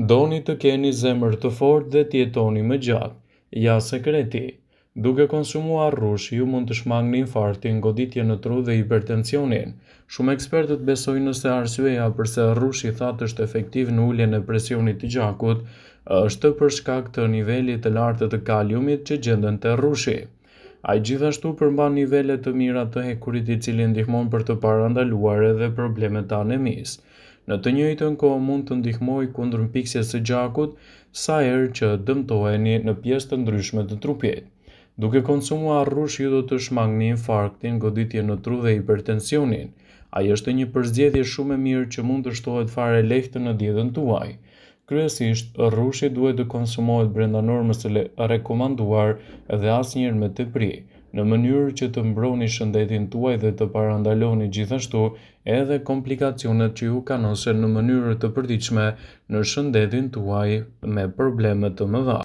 Doni të keni zemër të fortë dhe të jetoni më gjatë. Ja sekreti. Duke konsumuar rrush, ju mund të shmangni infarktin, goditjen në tru dhe hipertensionin. Shumë ekspertët besojnë se arsyeja pse rrushi thatë është efektiv në uljen e presionit të gjakut është për shkak të nivelit të lartë të kaliumit që gjenden te rrushi. Ai gjithashtu përmban nivele të mira të hekurit i cili ndihmon për të parandaluar edhe problemet të anemisë. Në të njëjtën kohë mund të ndihmojë kundër mpiksjes së gjakut sa herë që dëmtoheni në pjesë të ndryshme të trupit. Duke konsumuar rrush ju do të shmangni infarktin, goditjen në tru dhe hipertensionin. Ai është një përzgjedhje shumë e mirë që mund të shtohet fare lehtë në dietën tuaj. Kryesisht, rrushi duhet të konsumohet brenda normës së rekomanduar dhe asnjëherë me tepri, në mënyrë që të mbroni shëndetin tuaj dhe të parandaloni gjithashtu edhe komplikacionet që ju kanosen në mënyrë të përditshme në shëndetin tuaj me probleme të mëdha.